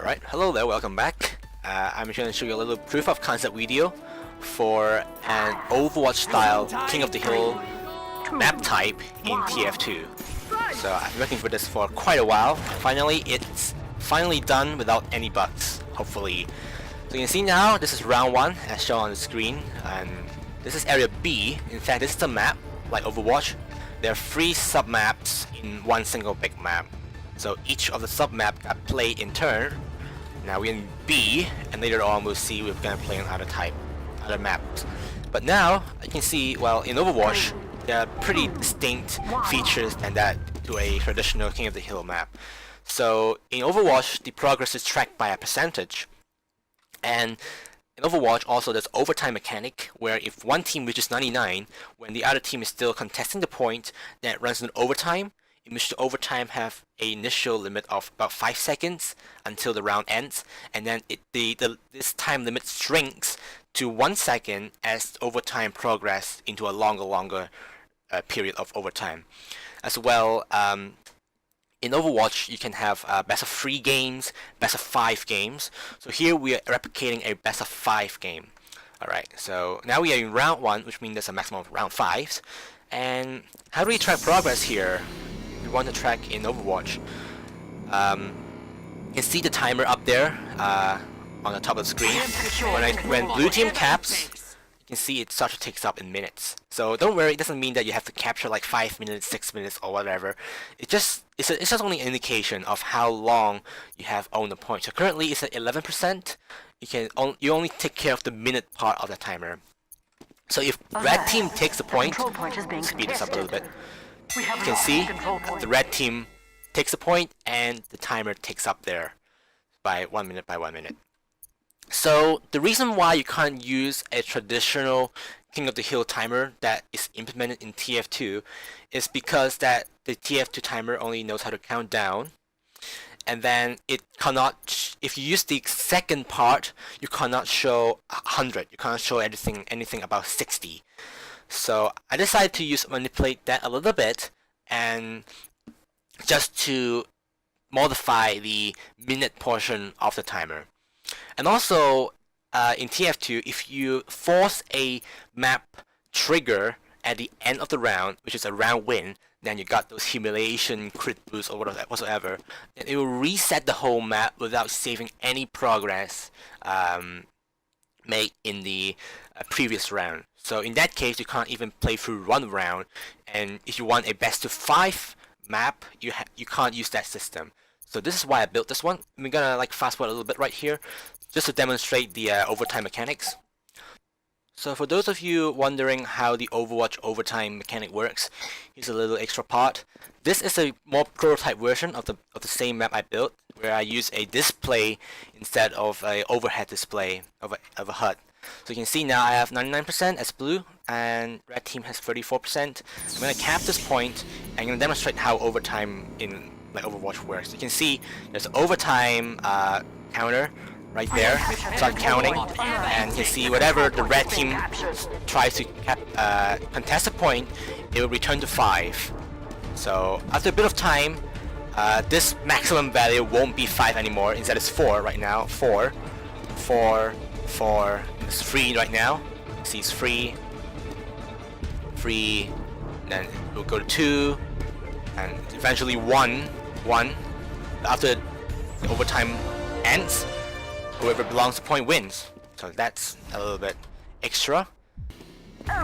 Alright, hello there, welcome back. I'm going to show you a little proof of concept video for an Overwatch-style King of the Hill map type in TF2. So I've been working for this for quite a while. Finally, it's done without any bugs, hopefully. So you can see now, this is round 1 as shown on the screen, and this is area B. In fact, this is a map, like Overwatch. There are 3 sub-maps in one single big map. So each of the sub-map got played in turn. Now we're in B, and later on we'll see we're gonna play on other maps. But now, you can see, well, in Overwatch, there are pretty distinct features than that to a traditional King of the Hill map. So in Overwatch, the progress is tracked by a percentage. And in Overwatch also there's overtime mechanic, where if one team reaches 99, when the other team is still contesting the point, then it runs an overtime, in which the overtime have an initial limit of about 5 seconds until the round ends, and then this time limit shrinks to 1 second as overtime progress into a longer period of overtime. As well, in Overwatch you can have best of 3 games, best of 5 games. So here we are replicating a best of 5 game. Alright, so now we are in round 1, which means there's a maximum of round 5s. And how do we track progress here? We want to track in Overwatch. You can see the timer up there on the top of the screen. When blue team caps, you can see it starts to take up in minutes. So don't worry, it doesn't mean that you have to capture like 5 minutes, 6 minutes, or whatever. It's just only an indication of how long you have owned the point. So currently it's at 11%. You only take care of the minute part of the timer. So if red team takes the point, speed this up a little bit. You can see the red team takes a point and the timer takes up there by 1 minute by 1 minute. So the reason why you can't use a traditional King of the Hill timer that is implemented in TF2 is because that the TF2 timer only knows how to count down, and then it cannot, if you use the second part, you cannot show 100, you cannot show anything about 60. So I decided to manipulate that a little bit, and just to modify the minute portion of the timer. And also in TF2, if you force a map trigger at the end of the round, which is a round win, then you got those humiliation crit boosts or whatsoever, then it will reset the whole map without saving any progress made in the previous round. So in that case, you can't even play through one round, and if you want a best of 5 map, you can't use that system. So this is why I built this one. I'm gonna like fast forward a little bit right here, just to demonstrate the overtime mechanics. So for those of you wondering how the Overwatch overtime mechanic works, here's a little extra part. This is a more prototype version of the same map I built, where I use a display instead of a overhead display of a HUD. So you can see now I have 99% as blue, and red team has 34%. I'm going to cap this point, and I'm going to demonstrate how overtime in like Overwatch works. You can see there's an overtime counter right there. Start counting, and you can see whatever the red team tries to contest a point, it will return to 5. So after a bit of time, this maximum value won't be 5 anymore. Instead it's 4 right now. 4, 4, 4. It's 3 right now. See, it's 3, 3. Then we'll go to 2, and eventually 1, 1. After the overtime ends, whoever belongs to point wins. So that's a little bit extra. Went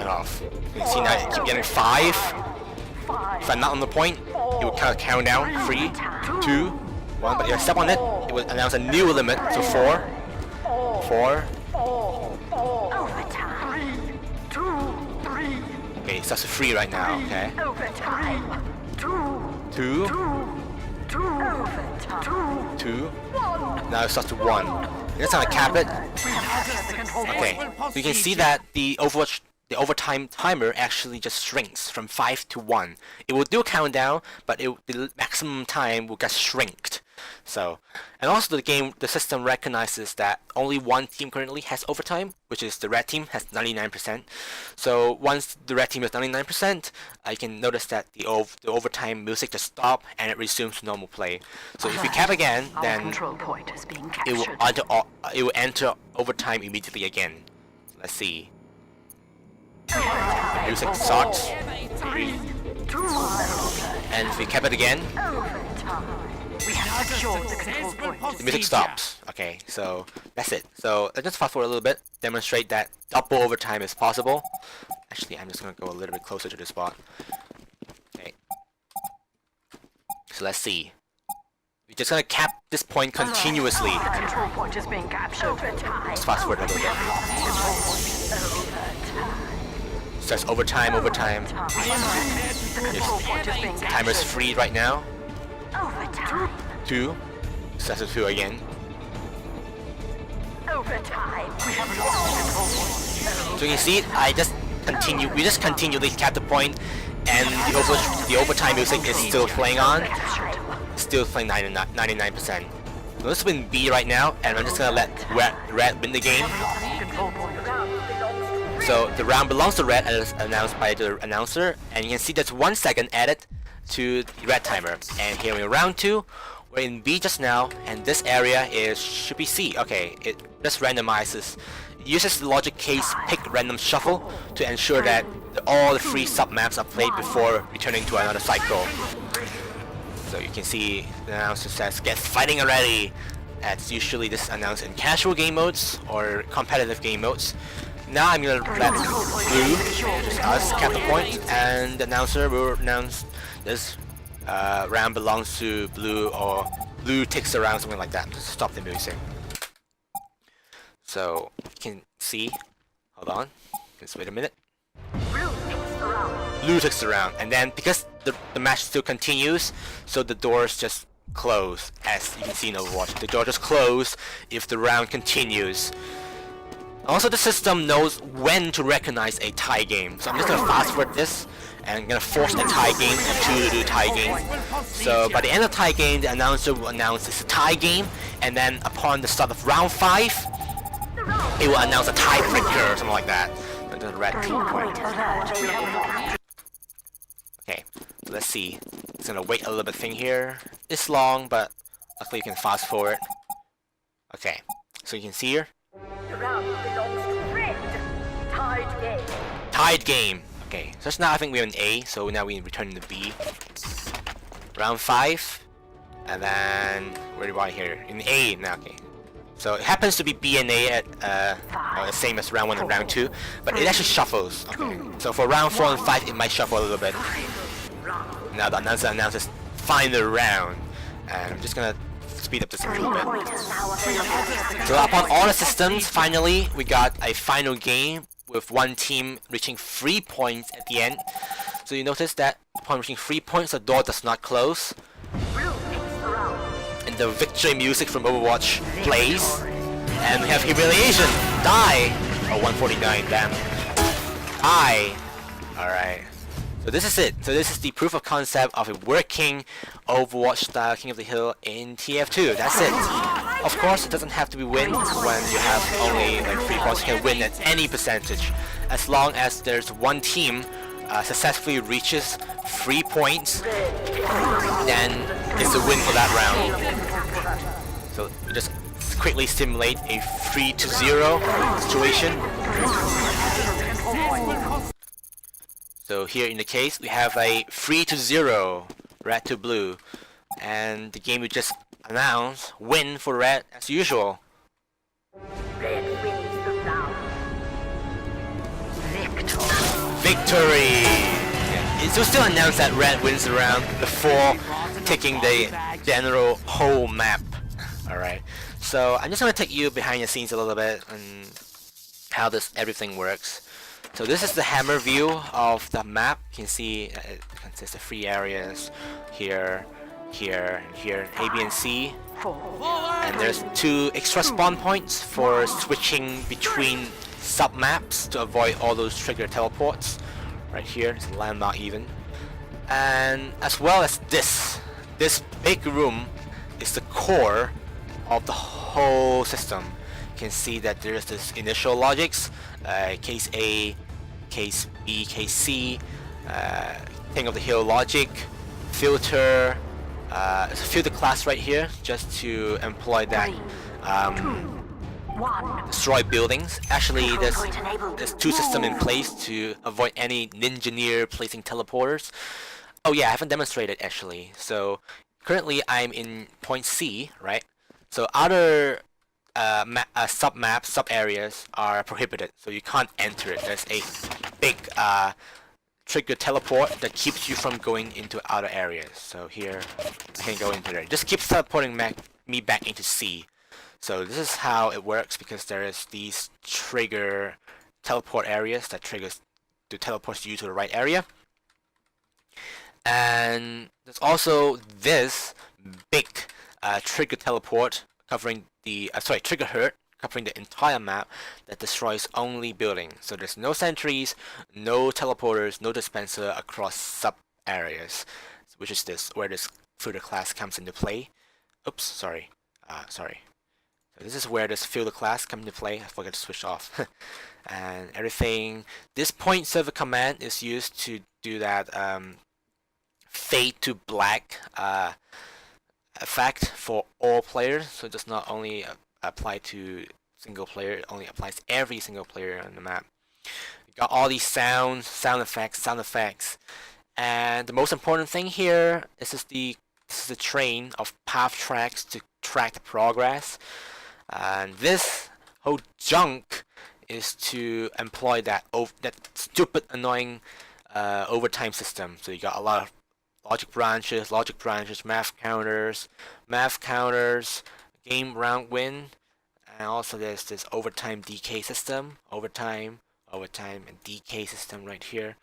off. You can see now I keep getting 5. If I'm not on the point, it will kind of count down. 3, 2, 1. But if I step on it, it will announce a new limit. So 4, 4. Okay, it starts to 3 right now. Okay. 2. 2. Now it starts to 1. That's how I cap it. Okay, so you can see that the overtime timer actually just shrinks from 5 to 1. It will do a countdown, but the maximum time will get shrinked. So, and also the system recognizes that only one team currently has overtime, which is the red team has 99%. So once the red team is 99%, you can notice that the overtime music just stops and it resumes normal play. So if you cap again, then it will enter overtime immediately again. So let's see. Music starts. And if we cap it again, the music stops. Okay, so that's it. So let's just fast forward a little bit, demonstrate that double overtime is possible. Actually, I'm just gonna go a little bit closer to the spot. Okay. So let's see. We're just gonna cap this point continuously. Let's fast forward a little bit. So that's overtime. Timer's free right now. 2. So that's a 2 again. So you can see, we just continually cap the point, and the overtime music is still playing on. Still playing 99%. So let's win B right now, and I'm just gonna let red win the game. So the round belongs to red as announced by the announcer, and you can see there's 1 second added to the red timer. And here in round 2, we're in B just now, and this area should be C. Okay, it just randomizes. It uses the logic case pick random shuffle to ensure that all the 3 sub-maps are played before returning to another cycle. So you can see the announcer says, "Get fighting already!" As usually this is announced in casual game modes or competitive game modes. Now I'm gonna let blue, just us, cap the point, and the announcer will announce this round belongs to blue, or blue takes the round, something like that, to stop the music. So you can see, hold on, just wait a minute. Blue takes the round, and then because the match still continues, so the doors just close, as you can see in Overwatch. The door just closes if the round continues. Also, the system knows when to recognize a tie game. So I'm just gonna fast forward this, and I'm gonna force a tie game to do tie game. So by the end of tie game, the announcer will announce it's a tie game, and then upon the start of round 5, it will announce a tiebreaker or something like that. The red team point. Okay, so let's see. It's gonna wait a little bit thing here. It's long, but luckily you can fast forward. Okay, so you can see here. Tied game. Okay, so now I think we're in A, so now we return to B. Round 5, and then where do I here? In A now. Okay, so it happens to be B and A at the same as round 1 and round 2, but it actually shuffles. Okay, so for round 4 and 5, it might shuffle a little bit. Now the announcer announces final round, and I'm just gonna speed up this a little bit. So upon all the systems, finally we got a final game with one team reaching 3 points at the end. So you notice that upon reaching 3 points, the door does not close, and the victory music from Overwatch plays, and we have humiliation. Die. Oh, 149. Damn. Alright. So this is it. So this is the proof of concept of a working Overwatch-style King of the Hill in TF2. That's it. Of course, it doesn't have to be wins when you have only like 3 points. You can win at any percentage. As long as there's one team successfully reaches 3 points, then it's a win for that round. So we just quickly simulate a 3-0 situation. So here in the case, we have a 3-0, red to blue, and the game we just announced, win for red as usual. Red wins the round. Victory! Yeah. It will still announce that red wins the round before taking the general whole map. Alright, so I'm just going to take you behind the scenes a little bit and how everything works. So this is the hammer view of the map. You can see it consists of 3 areas, here, here, and here, A, B, and C. And there's 2 extra spawn points for switching between sub-maps to avoid all those trigger teleports. Right here, it's a landmark even. And as well as this big room is the core of the whole system. You can see that there's this initial logics, case A, case B, case C, king of the hill logic, filter, filter class right here just to employ that destroy buildings. Actually, there's two systems in place to avoid any ninja placing teleporters. Oh yeah, I haven't demonstrated actually. So currently I'm in point C, right? So other sub-maps, sub-areas are prohibited, so you can't enter it. There's a big trigger teleport that keeps you from going into other areas. So here, I can go into there. Just keeps teleporting me back into C. So this is how it works, because there is these trigger teleport areas that triggers to teleport you to the right area. And there's also this big trigger teleport covering the trigger HUD covering the entire map that destroys only buildings. So there's no sentries, no teleporters, no dispenser across sub areas, which is where this filter class comes into play. Oops, sorry. So this is where this filter class comes into play. I forgot to switch off. And everything. This point server command is used to do that fade to black effect for all players. So it does not only apply to single player, it only applies to every single player on the map. You got all these sound effects, and the most important thing here is the train of path tracks to track the progress. And this whole junk is to employ that stupid, annoying overtime system. So you got a lot of logic branches, math counters, game round win, and also there's this overtime decay system, overtime and decay system right here.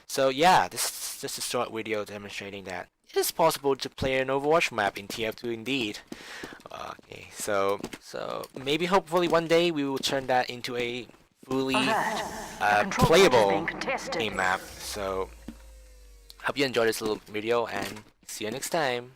So yeah, this is just a short video demonstrating that it is possible to play an Overwatch map in TF2 indeed. Okay, so maybe hopefully one day we will turn that into a fully playable game map. So hope you enjoyed this little video, and see you next time.